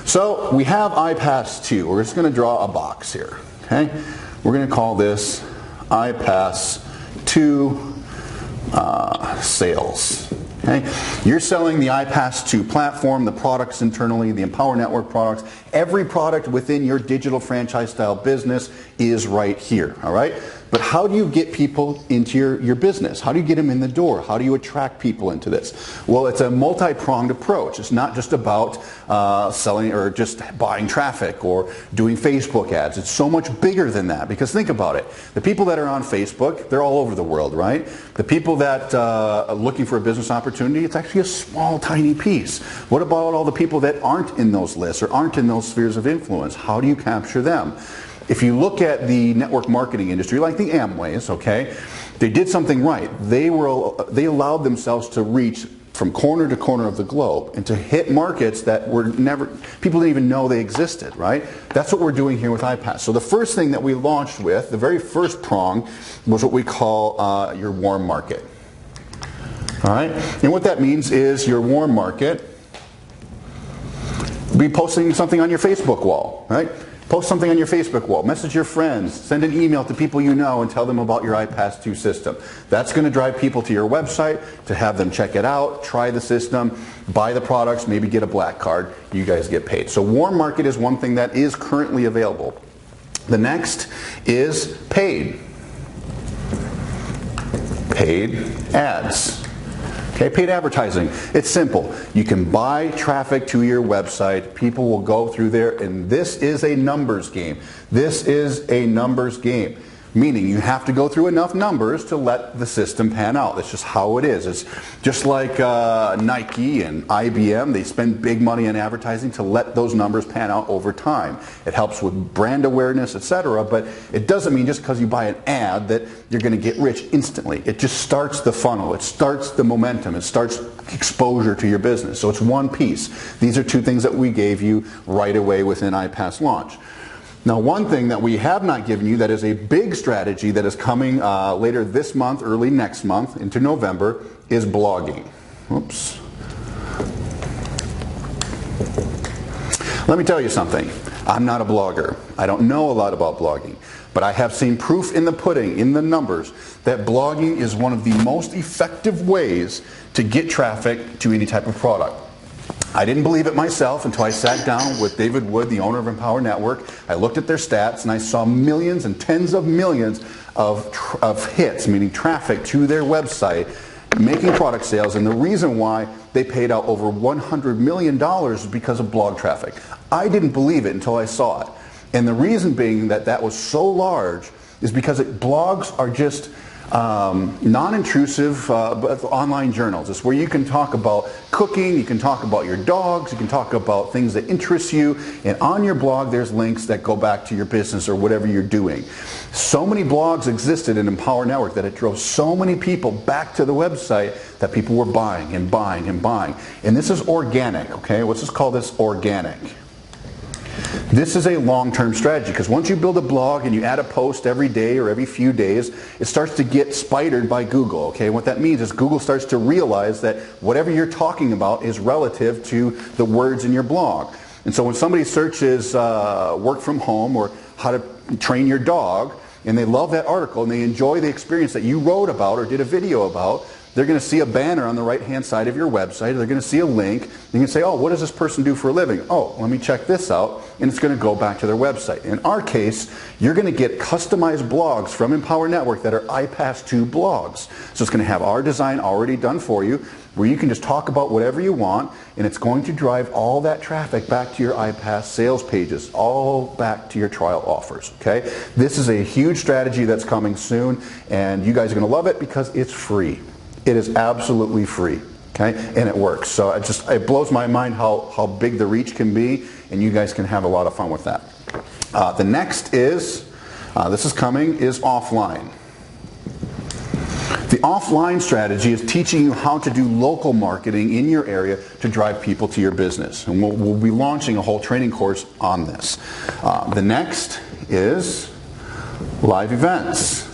So we have iPAS2. We're just going to draw a box here. Okay, we're going to call this iPAS2 sales. Okay? You're selling the iPAS2 platform, the products internally, the Empower Network products. Every product within your digital franchise style business is right here. All right? But how do you get people into your business? How do you get them in the door? How do you attract people into this? Well, it's a multi-pronged approach. It's not just about selling or just buying traffic or doing Facebook ads. It's so much bigger than that, because think about it. The people that are on Facebook, they're all over the world, right? The people that are looking for a business opportunity, it's actually a small, tiny piece. What about all the people that aren't in those lists or aren't in those spheres of influence? How do you capture them? If you look at the network marketing industry, like the Amways, okay, they did something right. They allowed themselves to reach from corner to corner of the globe and to hit markets that people didn't even know they existed, right? That's what we're doing here with iPAS. So the first thing that we launched with, the very first prong, was what we call your warm market. All right, and what that means is your warm market, be posting something on your Facebook wall, right? Post something on your Facebook wall, message your friends, send an email to people you know and tell them about your iPAS2 system. That's going to drive people to your website to have them check it out, try the system, buy the products, maybe get a black card. You guys get paid. So warm market is one thing that is currently available. The next is paid. Paid ads. Okay, paid advertising. It's simple. You can buy traffic to your website. People will go through there, and this is a numbers game. This is a numbers game. Meaning you have to go through enough numbers to let the system pan out. That's just how it is. It's just like Nike and IBM. They spend big money on advertising to let those numbers pan out over time. It helps with brand awareness, etc. But it doesn't mean just because you buy an ad that you're going to get rich instantly. It just starts the funnel. It starts the momentum. It starts exposure to your business. So it's one piece. These are two things that we gave you right away within iPAS launch. Now, one thing that we have not given you that is a big strategy that is coming later this month, early next month, into November, is blogging. Oops. Let me tell you something. I'm not a blogger. I don't know a lot about blogging. But I have seen proof in the pudding, in the numbers, that blogging is one of the most effective ways to get traffic to any type of product. I didn't believe it myself until I sat down with David Wood, the owner of Empower Network. I looked at their stats and I saw millions and tens of millions of hits, meaning traffic to their website, making product sales. And the reason why they paid out over $100 million is because of blog traffic. I didn't believe it until I saw it. And the reason being that that was so large is because blogs are just non-intrusive online journals. It's where you can talk about cooking, you can talk about your dogs, you can talk about things that interest you, and on your blog there's links that go back to your business or whatever you're doing. So many blogs existed in Empower Network that it drove so many people back to the website that people were buying and buying and buying. And this is organic, okay? Let's just call this organic. This is a long-term strategy, because once you build a blog and you add a post every day or every few days, it starts to get spidered by Google. Okay, what that means is Google starts to realize that whatever you're talking about is relative to the words in your blog. And so when somebody searches work from home or how to train your dog, and they love that article and they enjoy the experience that you wrote about or did a video about, they're going to see a banner on the right-hand side of your website. They're going to see a link. You can say, oh, what does this person do for a living? Oh, let me check this out. And it's going to go back to their website. In our case, you're going to get customized blogs from Empower Network that are iPAS2 blogs. So it's going to have our design already done for you, where you can just talk about whatever you want, and it's going to drive all that traffic back to your iPAS sales pages, all back to your trial offers. Okay? This is a huge strategy that's coming soon, and you guys are going to love it because it's free. It is absolutely free, okay, and it works. So it blows my mind how big the reach can be, and you guys can have a lot of fun with that. The next is, this is coming, is offline. The offline strategy is teaching you how to do local marketing in your area to drive people to your business. And we'll be launching a whole training course on this. The next is live events.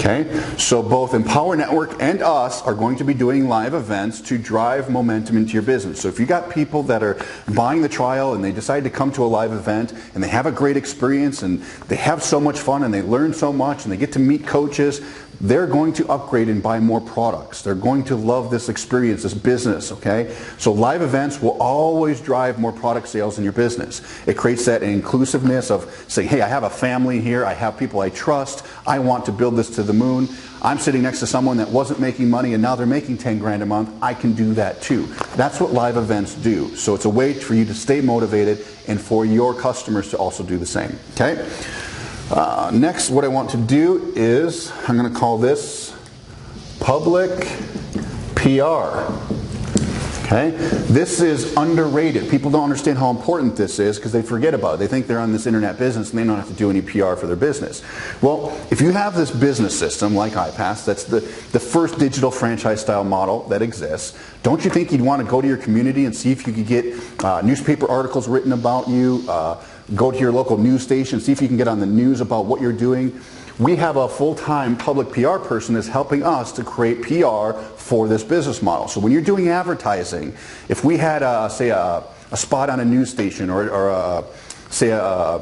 Okay, so both Empower Network and us are going to be doing live events to drive momentum into your business. So if you got people that are buying the trial and they decide to come to a live event and they have a great experience and they have so much fun and they learn so much and they get to meet coaches, they're going to upgrade and buy more products. They're going to love this experience, this business, okay? So live events will always drive more product sales in your business. It creates that inclusiveness of saying, hey, I have a family here, I have people I trust, I want to build this to the moon. I'm sitting next to someone that wasn't making money and now they're making 10 grand a month. I can do that too. That's what live events do. So it's a way for you to stay motivated and for your customers to also do the same, okay? Next, what I want to do is, I'm going to call this public PR. Okay? This is underrated. People don't understand how important this is because they forget about it. They think they're on this internet business and they don't have to do any PR for their business. Well, if you have this business system like iPAS, that's the first digital franchise style model that exists, don't you think you'd want to go to your community and see if you could get newspaper articles written about you, go to your local news station, see if you can get on the news about what you're doing? We have a full-time public PR person that's helping us to create PR for this business model. So when you're doing advertising, if we had, say, a spot on a news station or say a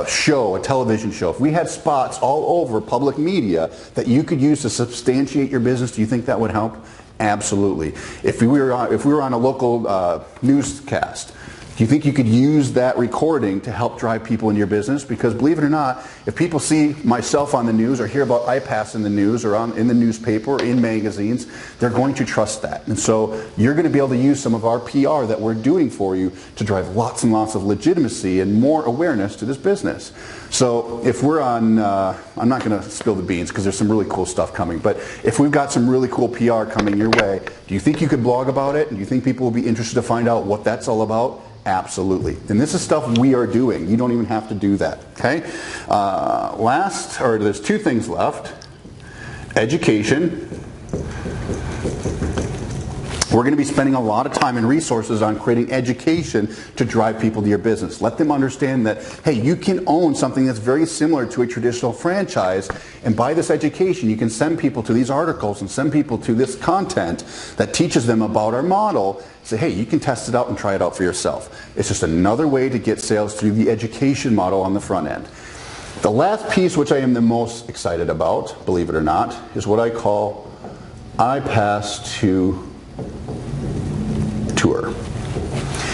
show, a television show, if we had spots all over public media that you could use to substantiate your business, do you think that would help? Absolutely. If we were on a local newscast, do you think you could use that recording to help drive people into your business? Because believe it or not, if people see myself on the news or hear about iPAS in the news or in the newspaper or in magazines, they're going to trust that. And so you're going to be able to use some of our PR that we're doing for you to drive lots and lots of legitimacy and more awareness to this business. So if we're on, I'm not going to spill the beans because there's some really cool stuff coming, but if we've got some really cool PR coming your way, do you think you could blog about it? And do you think people will be interested to find out what that's all about? Absolutely. And this is stuff we are doing. You don't even have to do that. Okay? There's two things left. Education. We're going to be spending a lot of time and resources on creating education to drive people to your business. Let them understand that, hey, you can own something that's very similar to a traditional franchise, and by this education you can send people to these articles and send people to this content that teaches them about our model. Say, hey, you can test it out and try it out for yourself. It's just another way to get sales through the education model on the front end. The last piece, which I am the most excited about, believe it or not, is what I call iPAS212PE. Tour.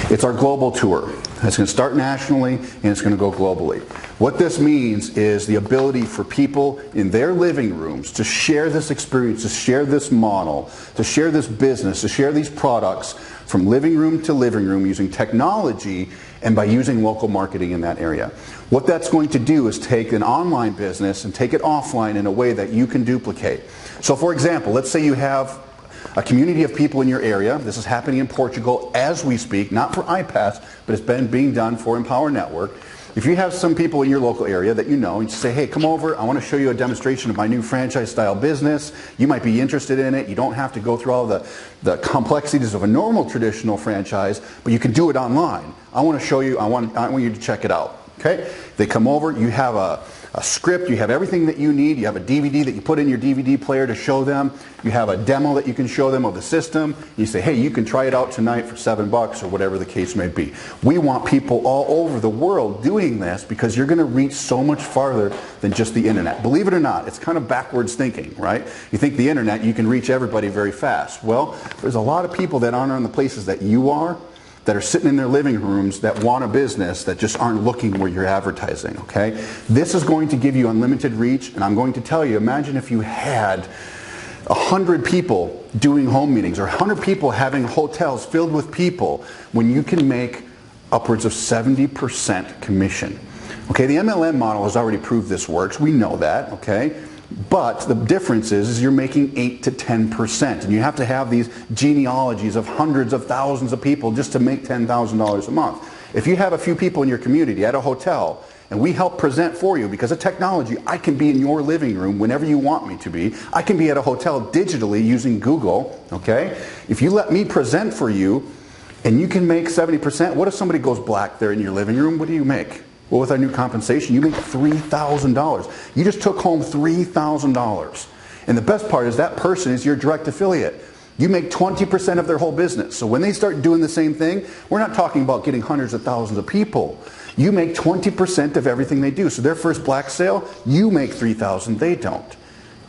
It's our global tour. It's going to start nationally and it's going to go globally. What this means is the ability for people in their living rooms to share this experience, to share this model, to share this business, to share these products from living room to living room using technology and by using local marketing in that area. What that's going to do is take an online business and take it offline in a way that you can duplicate. So for example, let's say you have a community of people in your area. This is happening in Portugal as we speak, not for iPAS, but it's been being done for Empower Network. If you have some people in your local area that you know, and you say, hey, come over, I want to show you a demonstration of my new franchise-style business. You might be interested in it. You don't have to go through all the complexities of a normal traditional franchise, but you can do it online. I want to show you, I want you to check it out. Okay? They come over, you have a script, you have everything that you need, you have a DVD that you put in your DVD player to show them, you have a demo that you can show them of the system, you say, hey, you can try it out tonight for $7 or whatever the case may be. We want people all over the world doing this because you're going to reach so much farther than just the internet. Believe it or not, it's kind of backwards thinking, right? You think the internet, you can reach everybody very fast. Well, there's a lot of people that aren't in the places that you are, that are sitting in their living rooms that want a business that just aren't looking where you're advertising, okay? This is going to give you unlimited reach, and I'm going to tell you, imagine if you had 100 people doing home meetings or 100 people having hotels filled with people when you can make upwards of 70% commission. Okay, the MLM model has already proved this works. We know that, okay? But the difference is you're making 8 to 10%, and you have to have these genealogies of hundreds of thousands of people just to make $10,000 a month. If you have a few people in your community at a hotel, and we help present for you because of technology, I can be in your living room whenever you want me to be. I can be at a hotel digitally using Google, okay? If you let me present for you, and you can make 70%, what if somebody goes black there in your living room? What do you make? Well, with our new compensation, you make $3,000. You just took home $3,000. And the best part is that person is your direct affiliate. You make 20% of their whole business. So when they start doing the same thing, we're not talking about getting hundreds of thousands of people. You make 20% of everything they do. So their first black sale, you make $3,000, they don't.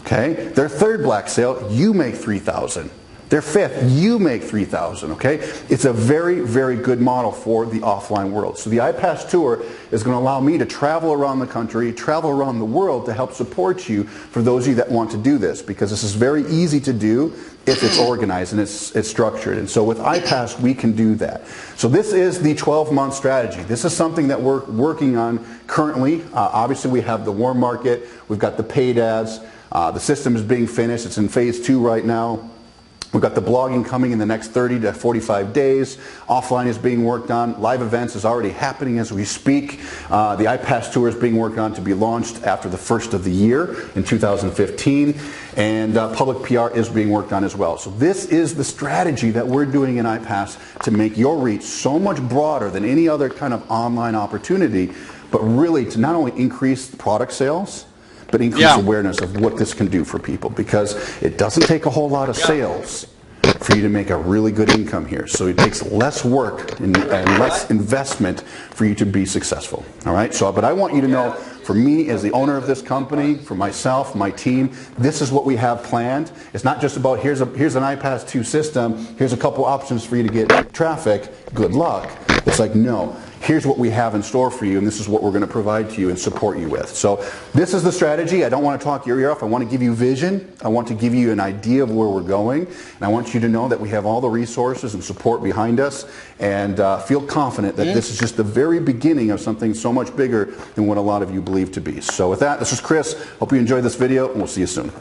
Okay? Their third black sale, you make $3,000. Their fifth, you make $3,000, okay? It's a very, very good model for the offline world. So the iPAS Tour is going to allow me to travel around the country, travel around the world to help support you for those of you that want to do this, because this is very easy to do if it's organized and it's structured. And so with iPAS, we can do that. So this is the 12-month strategy. This is something that we're working on currently. Obviously, we have the warm market. We've got the paid ads. The system is being finished. It's in phase 2 right now. We've got the blogging coming in the next 30 to 45 days. Offline is being worked on. Live events is already happening as we speak. The iPAS Tour is being worked on to be launched after the first of the year in 2015. And public PR is being worked on as well. So this is the strategy that we're doing in iPAS to make your reach so much broader than any other kind of online opportunity, but really to not only increase product sales, but increase awareness of what this can do for people, because it doesn't take a whole lot of sales for you to make a really good income here. So it takes less work and less investment for you to be successful. All right. So, but I want you to know, for me as the owner of this company, for myself, my team, this is what we have planned. It's not just about here's an iPAS 2 system, here's a couple options for you to get traffic, good luck. It's like, no, here's what we have in store for you, and this is what we're going to provide to you and support you with. So this is the strategy. I don't want to talk your ear off. I want to give you vision. I want to give you an idea of where we're going, and I want you to know that we have all the resources and support behind us, and feel confident that this is just the very beginning of something so much bigger than what a lot of you believe to be. So with that, this is Chris. Hope you enjoyed this video, and we'll see you soon.